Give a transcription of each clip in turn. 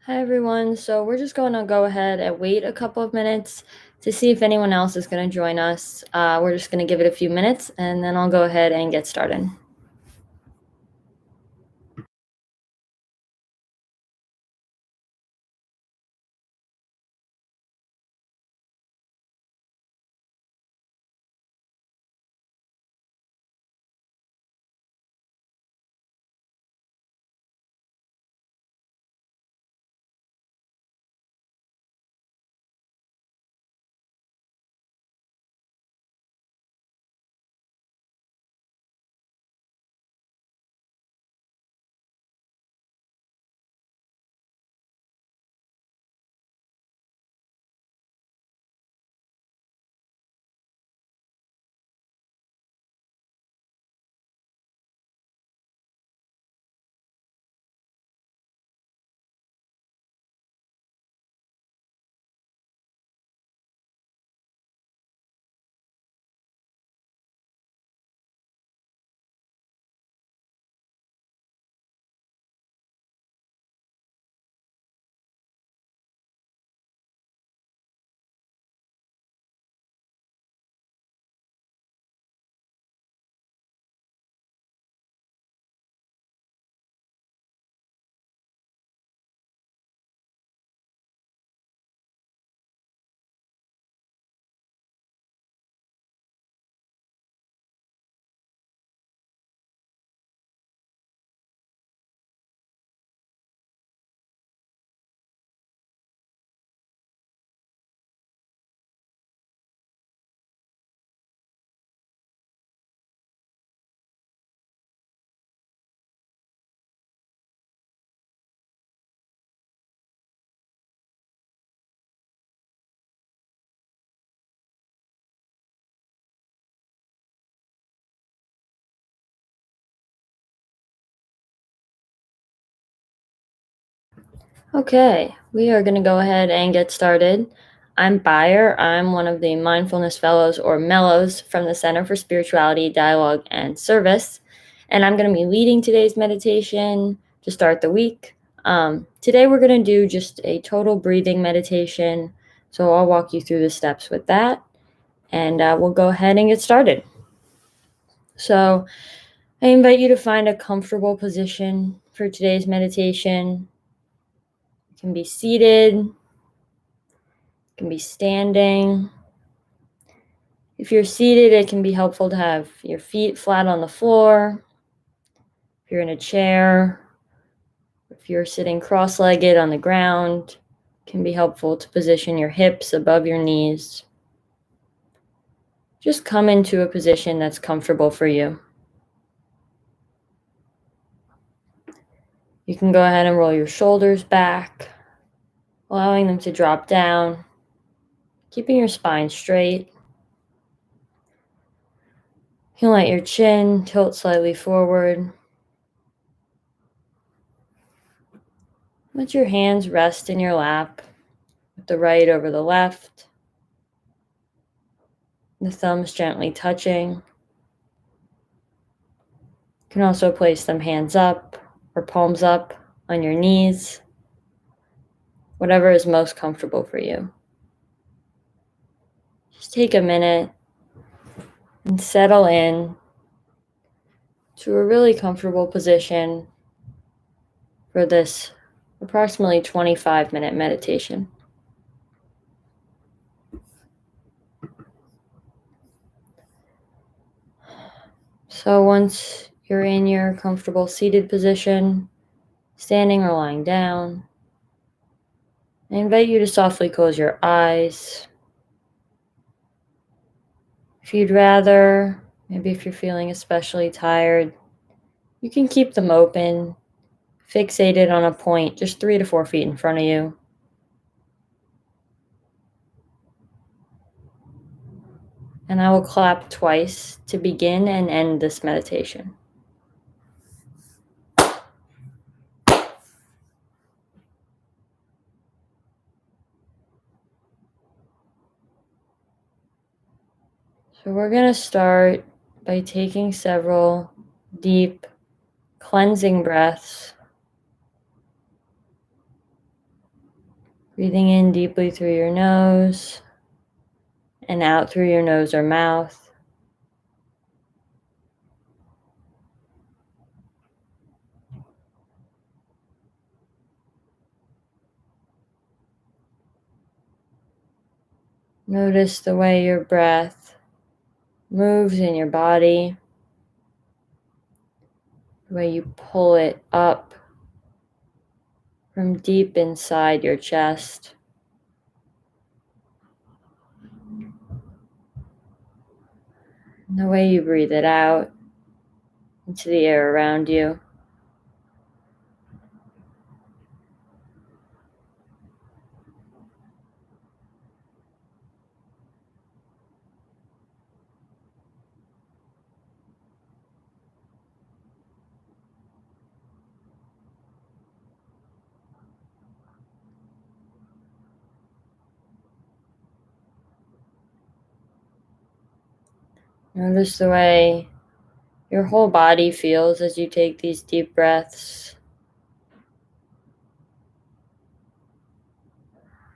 Hi everyone. So we're just going to go ahead and wait a couple of minutes to see if anyone else is going to join us. We're just going to give it a few minutes and then I'll go ahead and get started. Okay, we are going to go ahead and get started. I'm Beyer. I'm one of the Mindfulness Fellows or Mellows from the Center for Spirituality, Dialogue, and Service. And I'm going to be leading today's meditation to start the week. Today we're going to do just a total breathing meditation. So I'll walk you through the steps with that. And we'll go ahead and get started. So I invite you to find a comfortable position for today's meditation. You can be seated. Can be standing. If you're seated, it can be helpful to have your feet flat on the floor. If you're in a chair, if you're sitting cross-legged on the ground, it can be helpful to position your hips above your knees. Just come into a position that's comfortable for you. You can go ahead and roll your shoulders back, allowing them to drop down, keeping your spine straight. You can let your chin tilt slightly forward. Let your hands rest in your lap, with the right over the left, the thumbs gently touching. You can also place them hands up or palms up on your knees, whatever is most comfortable for you. Just take a minute and settle in to a really comfortable position for this approximately 25-minute meditation. So once you're in your comfortable seated position, standing or lying down, I invite you to softly close your eyes. If you'd rather, maybe if you're feeling especially tired, you can keep them open, fixated on a point just 3 to 4 feet in front of you. And I will clap twice to begin and end this meditation. So we're going to start by taking several deep cleansing breaths. Breathing in deeply through your nose and out through your nose or mouth. Notice the way your breath moves in your body, the way you pull it up from deep inside your chest. And the way you breathe it out into the air around you. Notice the way your whole body feels as you take these deep breaths.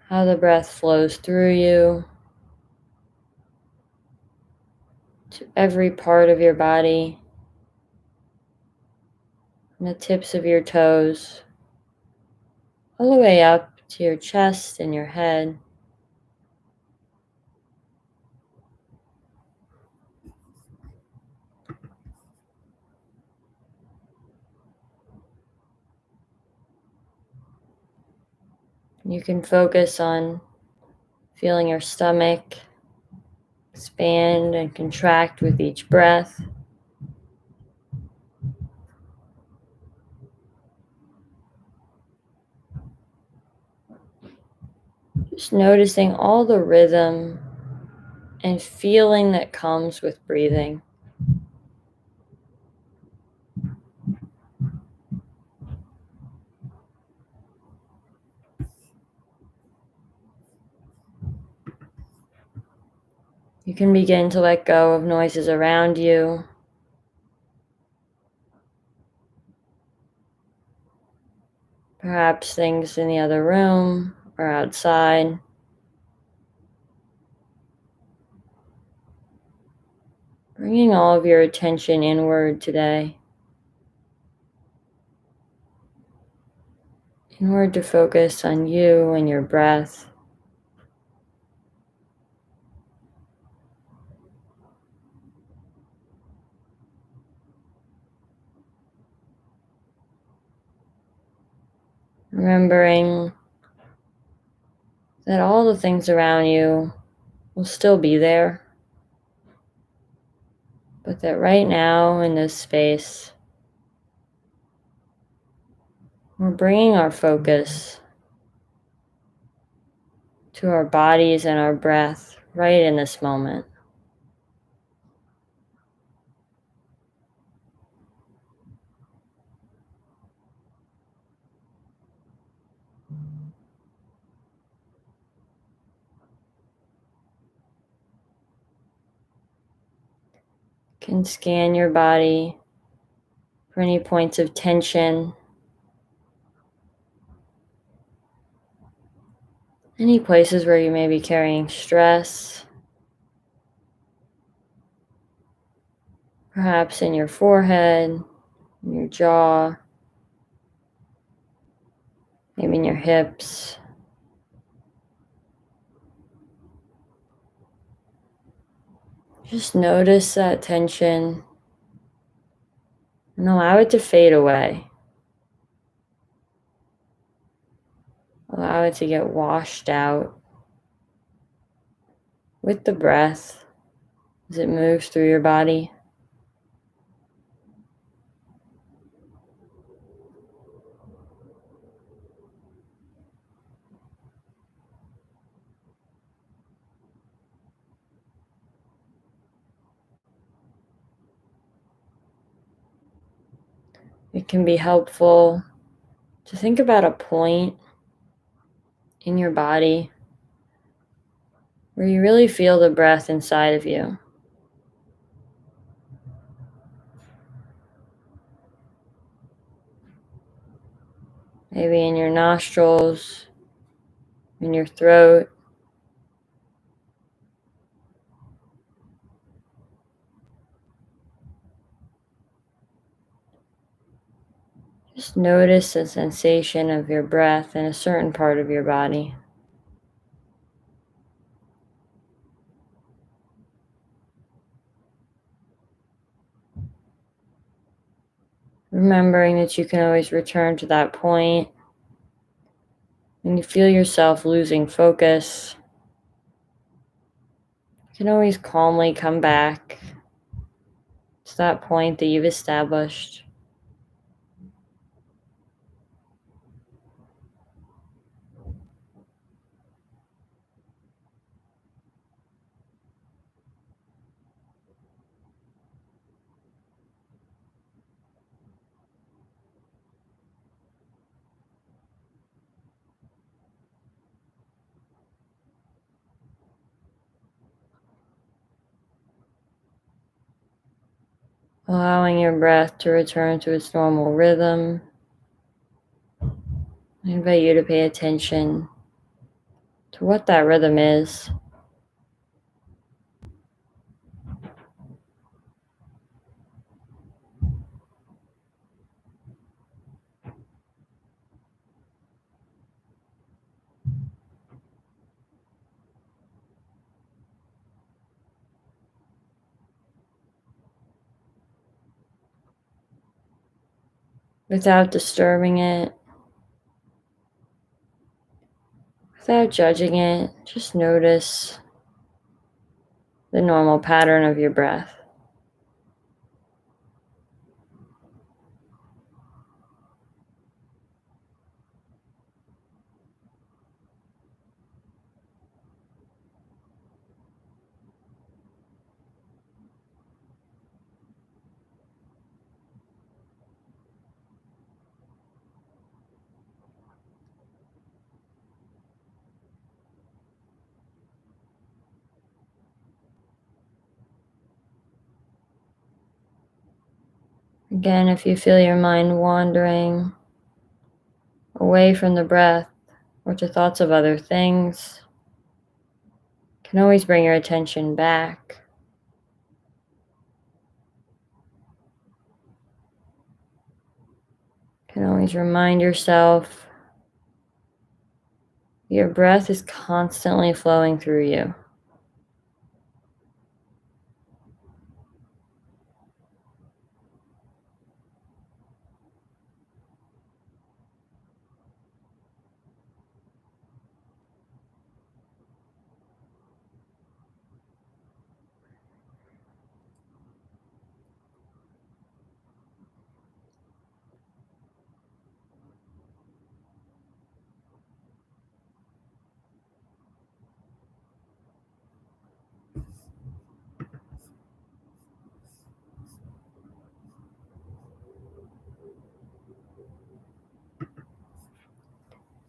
How the breath flows through you to every part of your body, from the tips of your toes, all the way up to your chest and your head. You can focus on feeling your stomach expand and contract with each breath. Just noticing all the rhythm and feeling that comes with breathing. You can begin to let go of noises around you. Perhaps things in the other room or outside. Bringing all of your attention inward today. Inward to focus on you and your breath. Remembering that all the things around you will still be there, but that right now in this space, we're bringing our focus to our bodies and our breath right in this moment. You can scan your body for any points of tension, any places where you may be carrying stress, perhaps in your forehead, in your jaw, maybe in your hips. Just notice that tension and allow it to fade away. Allow it to get washed out with the breath as it moves through your body. It can be helpful to think about a point in your body where you really feel the breath inside of you. Maybe in your nostrils, in your throat. Just notice the sensation of your breath in a certain part of your body. Remembering that you can always return to that point when you feel yourself losing focus. You can always calmly come back to that point that you've established. Allowing your breath to return to its normal rhythm. I invite you to pay attention to what that rhythm is. Without disturbing it, without judging it, just notice the normal pattern of your breath. Again, if you feel your mind wandering away from the breath or to thoughts of other things, you can always bring your attention back. You can always remind yourself your breath is constantly flowing through you.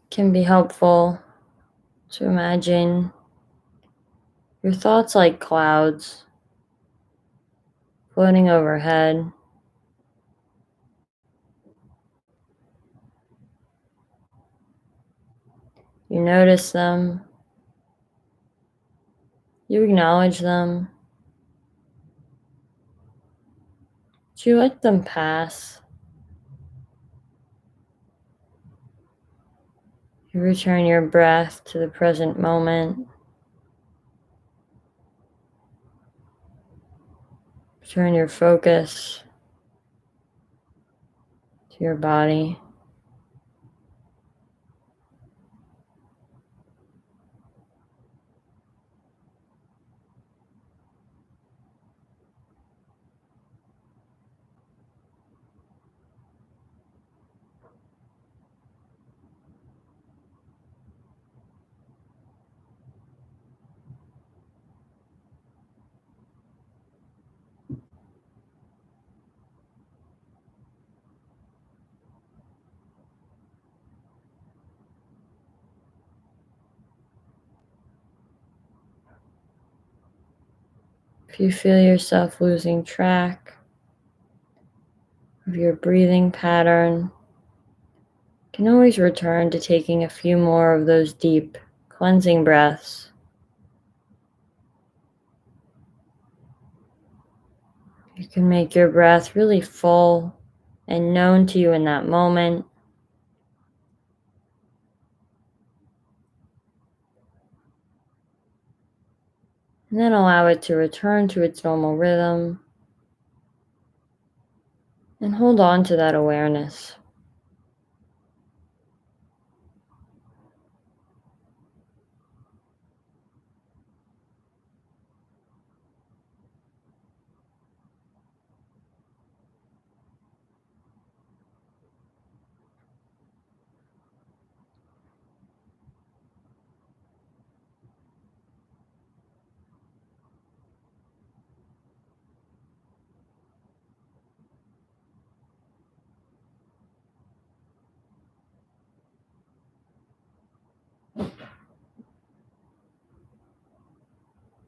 It can be helpful to imagine your thoughts like clouds floating overhead. You notice them, you acknowledge them, but you let them pass. You return your breath to the present moment. Return your focus to your body. If you feel yourself losing track of your breathing pattern, you can always return to taking a few more of those deep, cleansing breaths. You can make your breath really full and known to you in that moment. And then allow it to return to its normal rhythm. And hold on to that awareness.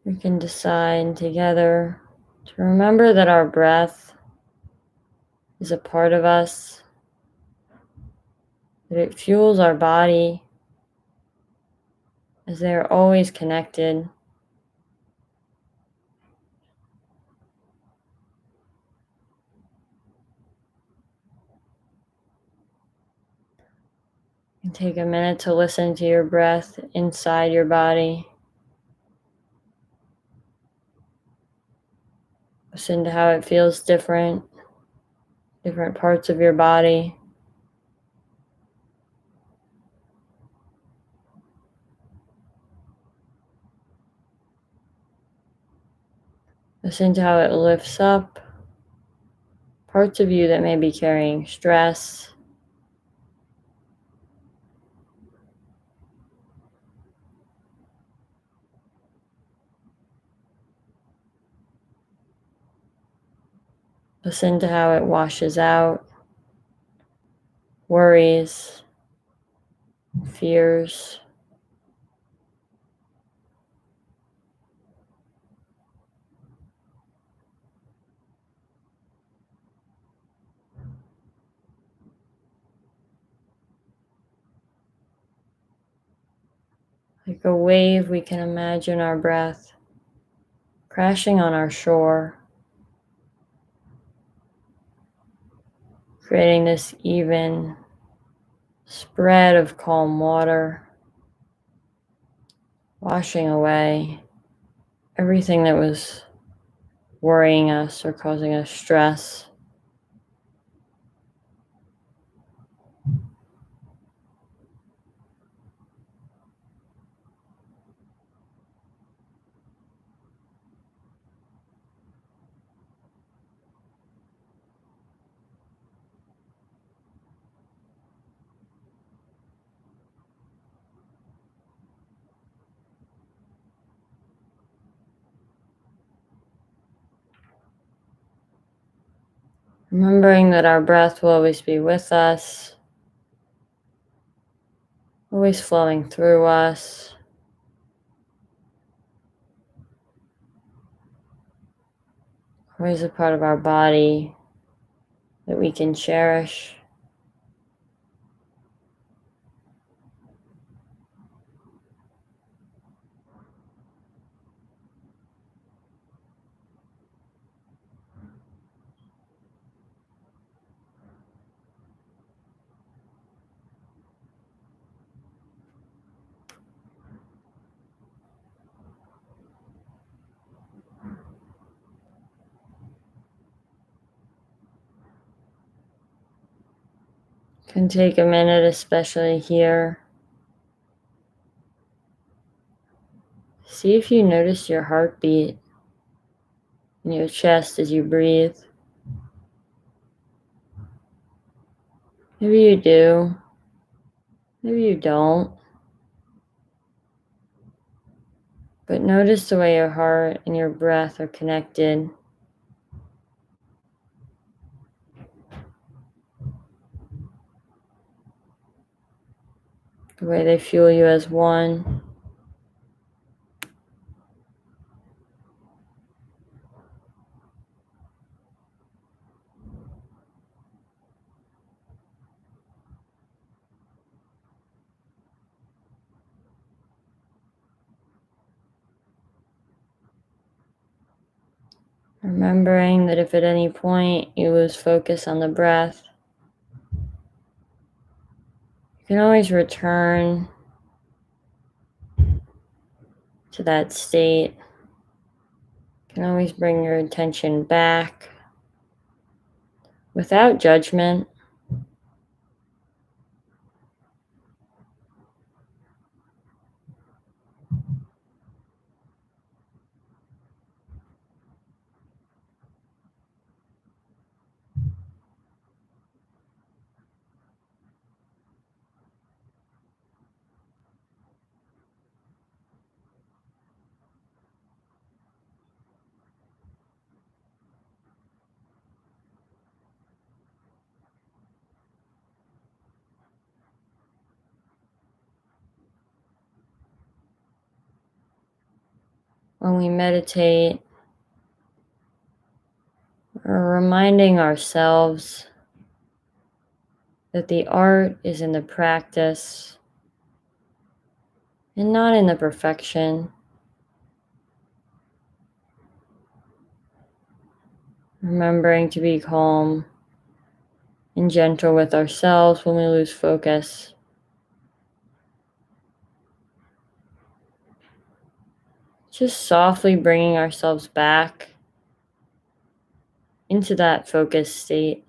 We can decide together to remember that our breath is a part of us, that it fuels our body, as they are always connected. And take a minute to listen to your breath inside your body. Listen to how it feels different parts of your body. Listen to how it lifts up parts of you that may be carrying stress. Listen to how it washes out worries, fears. Like a wave, we can imagine our breath crashing on our shore, creating this even spread of calm water, washing away everything that was worrying us or causing us stress. Remembering that our breath will always be with us, always flowing through us. Always a part of our body that we can cherish. Can take a minute, especially here. See if you notice your heartbeat in your chest as you breathe. Maybe you do, maybe you don't. But notice the way your heart and your breath are connected. The way they fuel you as one. Remembering that if at any point you lose focus on the breath, you can always return to that state. You can always bring your attention back without judgment. When we meditate, we're reminding ourselves that the art is in the practice and not in the perfection. Remembering to be calm and gentle with ourselves when we lose focus. Just softly bringing ourselves back into that focused state.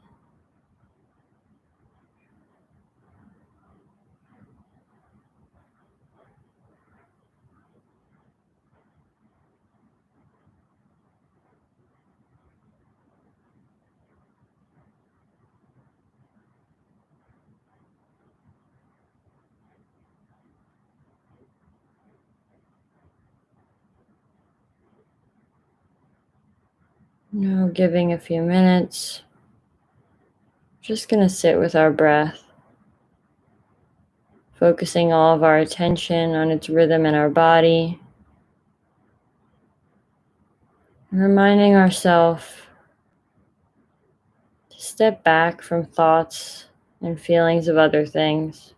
Now, giving a few minutes, just going to sit with our breath, focusing all of our attention on its rhythm in our body, and reminding ourselves to step back from thoughts and feelings of other things.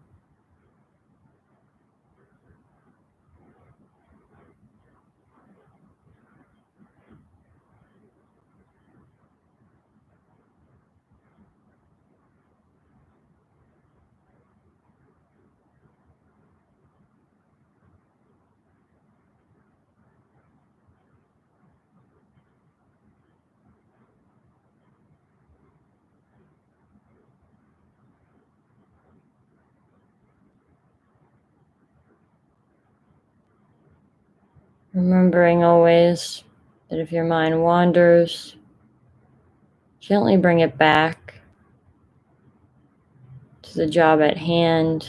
Remembering always that if your mind wanders, gently bring it back to the job at hand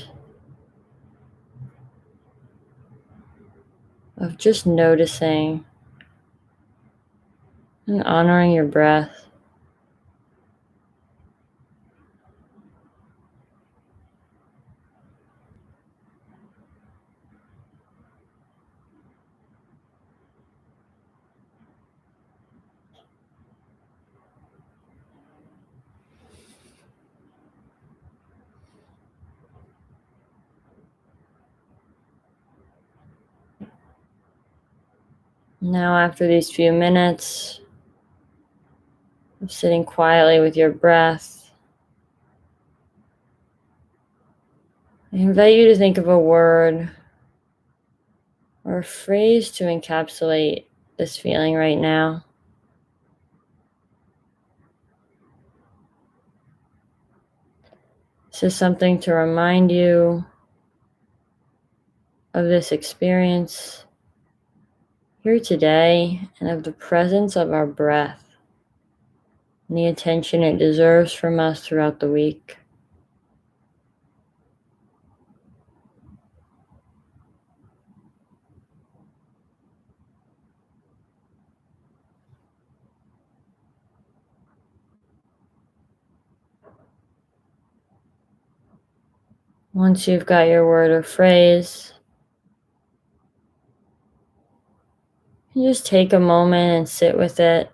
of just noticing and honoring your breath. Now, after these few minutes of sitting quietly with your breath, I invite you to think of a word or a phrase to encapsulate this feeling right now. This is something to remind you of this experience here today and of the presence of our breath and the attention it deserves from us throughout the week. Once you've got your word or phrase, you just take a moment and sit with it,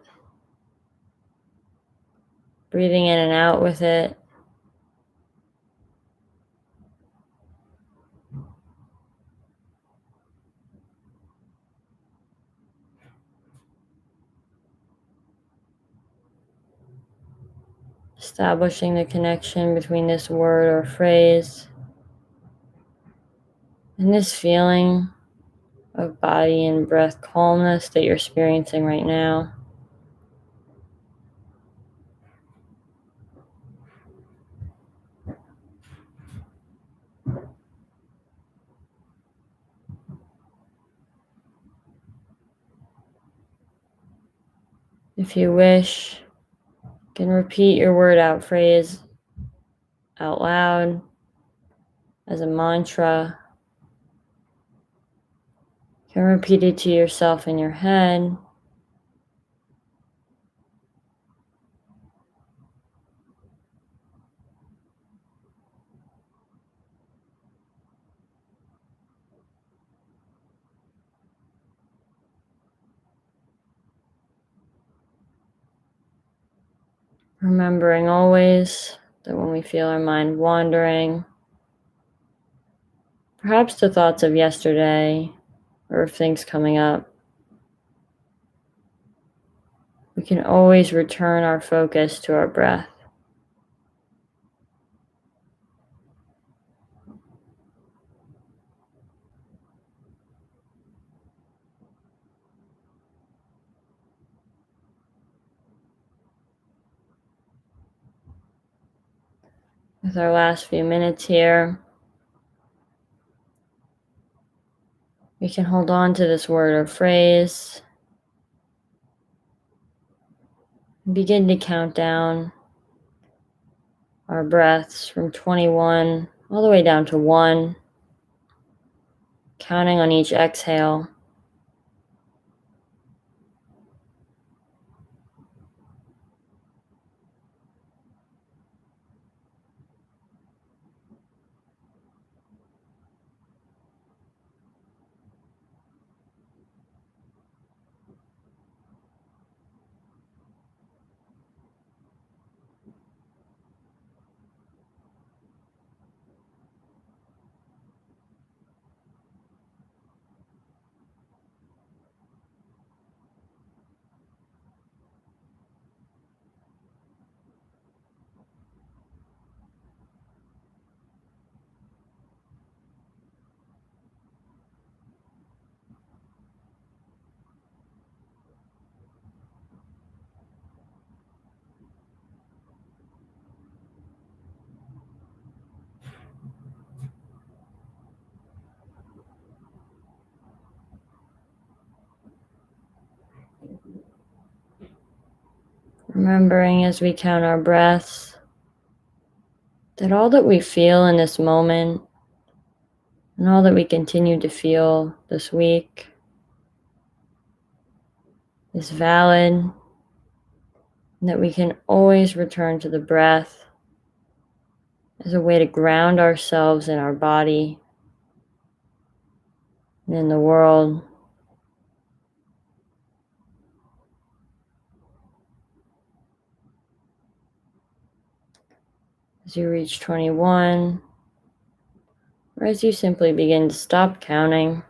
breathing in and out with it. establishing the connection between this word or phrase and this feeling of body and breath calmness that you're experiencing right now. If you wish, you can repeat your word out phrase out loud as a mantra. You can repeat it to yourself in your head. Remembering always that when we feel our mind wandering, perhaps to thoughts of yesterday or of things coming up, we can always return our focus to our breath. With our last few minutes here, we can hold on to this word or phrase and begin to count down our breaths from 21 all the way down to 1, counting on each exhale. Remembering as we count our breaths that all that we feel in this moment and all that we continue to feel this week is valid, and that we can always return to the breath as a way to ground ourselves in our body and in the world. As you reach 21, or as you simply begin to stop counting,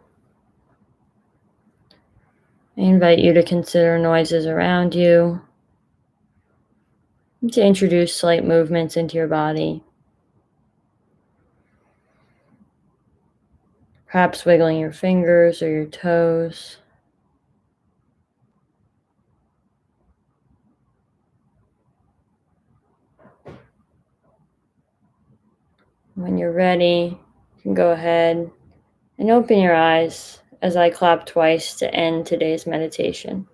I invite you to consider noises around you and to introduce slight movements into your body. Perhaps wiggling your fingers or your toes. When you're ready, you can go ahead and open your eyes as I clap twice to end today's meditation.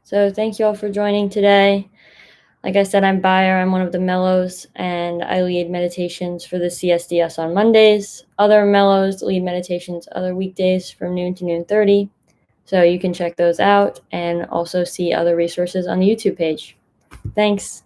So thank you all for joining today. Like I said, I'm Beyer. I'm one of the mellows, and I lead meditations for the CSDS on Mondays. Other mellows lead meditations other weekdays from noon to noon 30. So you can check those out and also see other resources on the YouTube page. Thanks.